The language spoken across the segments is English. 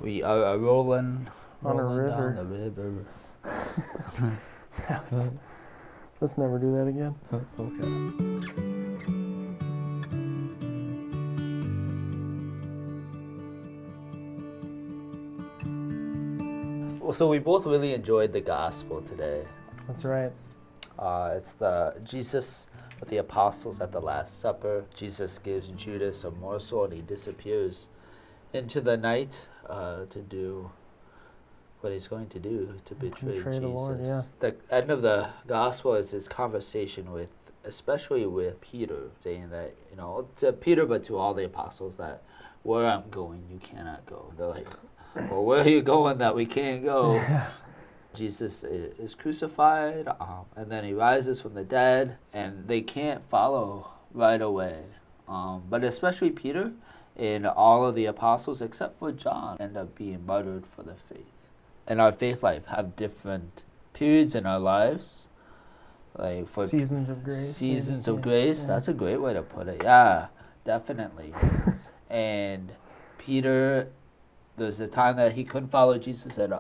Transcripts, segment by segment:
We are rolling On a river. down the river. Let's never do that again. Okay. Well, so we both really enjoyed the gospel today. That's right. It's the Jesus with the apostles at the Last Supper. Jesus gives Judas a morsel and he disappears into the night to do what he's going to do, to betray Jesus. The Lord, yeah. The end of the gospel is his conversation with, especially with Peter, saying that, to Peter, but to all the apostles, that where I'm going, you cannot go. They're like, well, where are you going that we can't go? Yeah. Jesus is crucified, and then he rises from the dead, and they can't follow right away. But especially Peter and all of the apostles, except for John, end up being martyred for their faith. In our faith life, have different periods in our lives, like for seasons of grace. Seasons of grace. Yeah. That's a great way to put it. Yeah, definitely. And Peter, there's a time that he couldn't follow Jesus at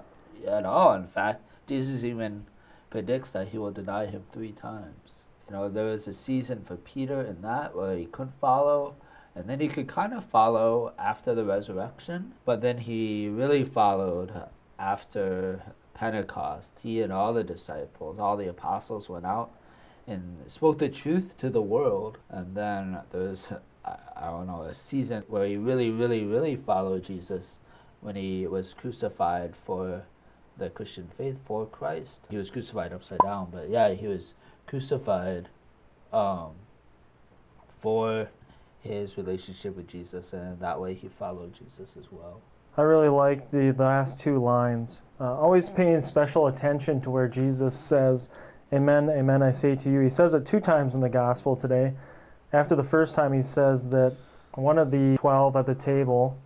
all. In fact, Jesus even predicts that he will deny him 3 times. There was a season for Peter in that where he couldn't follow, and then he could kind of follow after the resurrection, but then he really followed after Pentecost. He and all the disciples, all the apostles went out and spoke the truth to the world. And then there's, a season where he really, really, really followed Jesus when he was crucified for the Christian faith, for Christ. He was crucified upside down, but yeah, he was crucified for his relationship with Jesus, and that way he followed Jesus as well. I really like the last 2 lines. Always paying special attention to where Jesus says, "Amen, amen, I say to you." He says it 2 times in the gospel today. After the first time, he says that one of the 12 at the table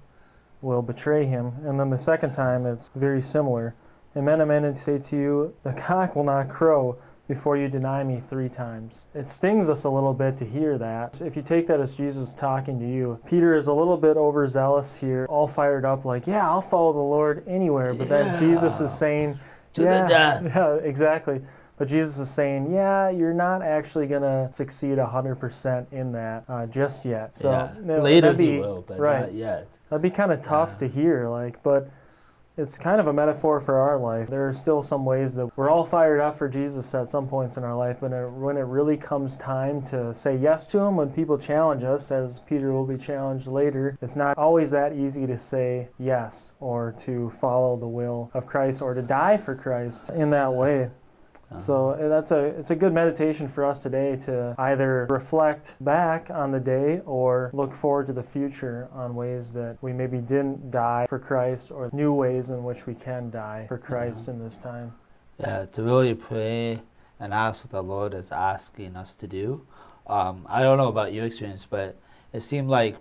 will betray him. And then the second time, it's very similar. "Amen, amen, I say to you, the cock will not crow before you deny me 3 times. It stings us a little bit to hear that. If you take that as Jesus talking to you, Peter is a little bit overzealous here, all fired up like, yeah, I'll follow the Lord anywhere. But then Jesus is saying, to the death. Yeah, exactly. But Jesus is saying, yeah, you're not actually going to succeed 100% in that just yet. So later he will, but not yet. That'd be kind of tough to hear, but it's kind of a metaphor for our life. There are still some ways that we're all fired up for Jesus at some points in our life, but when it really comes time to say yes to him, when people challenge us, as Peter will be challenged later, it's not always that easy to say yes or to follow the will of Christ or to die for Christ in that way. So it's a good meditation for us today to either reflect back on the day or look forward to the future on ways that we maybe didn't die for Christ or new ways in which we can die for Christ in this time. Yeah, to really pray and ask what the Lord is asking us to do. I don't know about your experience, but it seemed like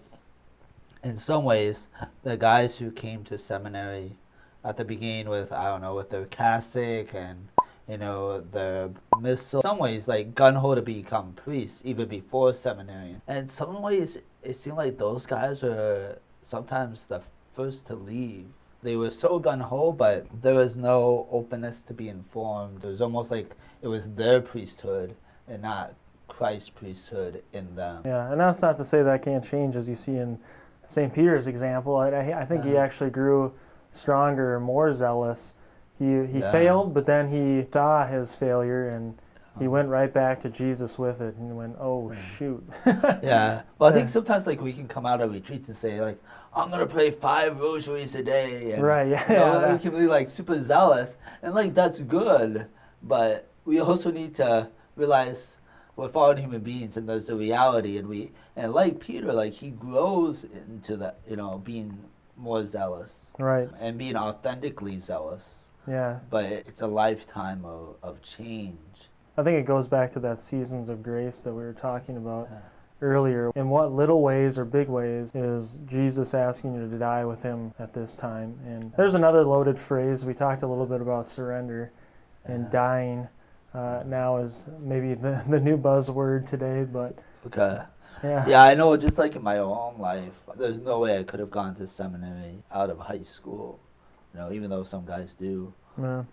in some ways the guys who came to seminary at the beginning with their cassock and the missile. In some ways, like gun-ho to become priests, even before seminary. And in some ways, it seemed like those guys were sometimes the first to leave. They were so gun-ho, but there was no openness to be informed. It was almost like it was their priesthood and not Christ's priesthood in them. Yeah, and that's not to say that can't change, as you see in St. Peter's example. I think he actually grew stronger, more zealous. He failed, but then he saw his failure and he went right back to Jesus with it and went, oh, shoot. Yeah. Well, I think sometimes we can come out of retreats and say, I'm going to pray 5 rosaries a day. And, right, yeah. We can be super zealous. And that's good. But we also need to realize we're fallen human beings and there's a reality. And like Peter, he grows into that, being more zealous. Right. And being authentically zealous. Yeah. But it's a lifetime of change. I think it goes back to that seasons of grace that we were talking about earlier. In what little ways or big ways is Jesus asking you to die with him at this time? And there's another loaded phrase. We talked a little bit about surrender and dying now is maybe the new buzzword today. But okay. Yeah. Yeah, I know, just like in my own life, there's no way I could have gone to seminary out of high school, even though some guys do. Yeah.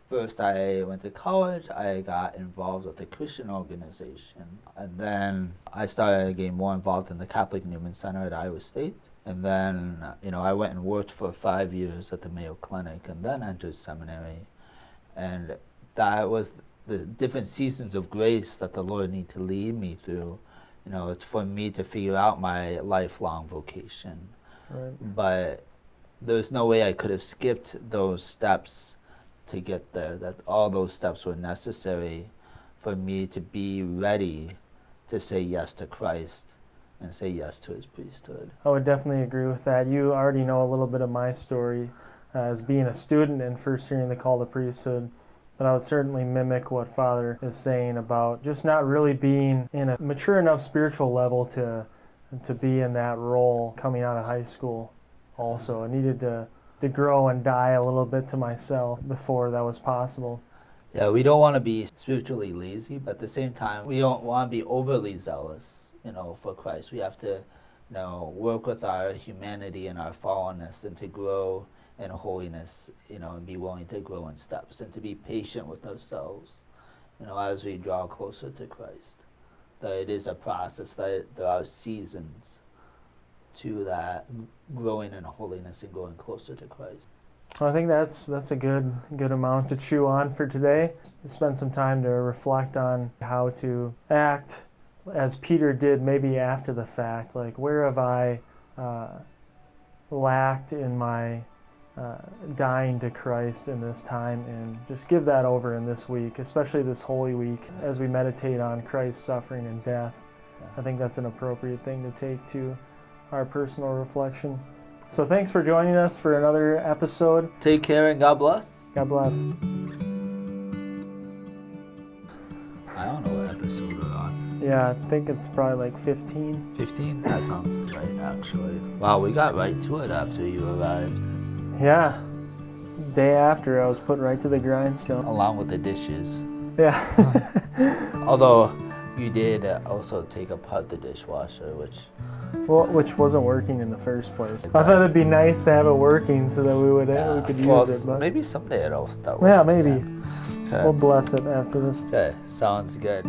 First I went to college, I got involved with a Christian organization, and then I started getting more involved in the Catholic Newman Center at Iowa State. And then, I went and worked for 5 years at the Mayo Clinic and then entered seminary. And that was the different seasons of grace that the Lord needed to lead me through. It's for me to figure out my lifelong vocation. Right. But there's no way I could have skipped those steps to get there, that all those steps were necessary for me to be ready to say yes to Christ and say yes to his priesthood. I would definitely agree with that. You already know a little bit of my story as being a student and first hearing the call to priesthood, but I would certainly mimic what Father is saying about just not really being in a mature enough spiritual level to be in that role coming out of high school. Also, I needed to grow and die a little bit to myself before that was possible. Yeah, we don't want to be spiritually lazy, but at the same time, we don't want to be overly zealous, for Christ. We have to, work with our humanity and our fallenness and to grow in holiness, and be willing to grow in steps and to be patient with ourselves, as we draw closer to Christ. That it is a process, that there are seasons to that growing in holiness and going closer to Christ. Well, I think that's a good amount to chew on for today. Spend some time to reflect on how to act as Peter did maybe after the fact. Like, where have I lacked in my dying to Christ in this time, and just give that over in this week, especially this Holy Week, as we meditate on Christ's suffering and death. I think that's an appropriate thing to take to our personal reflection. So thanks for joining us for another episode. Take care and God bless. God bless. I don't know what episode we're on. Yeah, I think it's probably like 15. 15? That sounds right, actually. Wow, we got right to it after you arrived. Yeah. Day after, I was put right to the grindstone. Along with the dishes. Yeah. Although, you did also take apart the dishwasher, which wasn't working in the first place. I thought it'd be nice to have it working so that we could use it. But maybe someday it'll start working. Yeah, maybe. Yeah. Okay. We'll bless it after this. Okay, sounds good.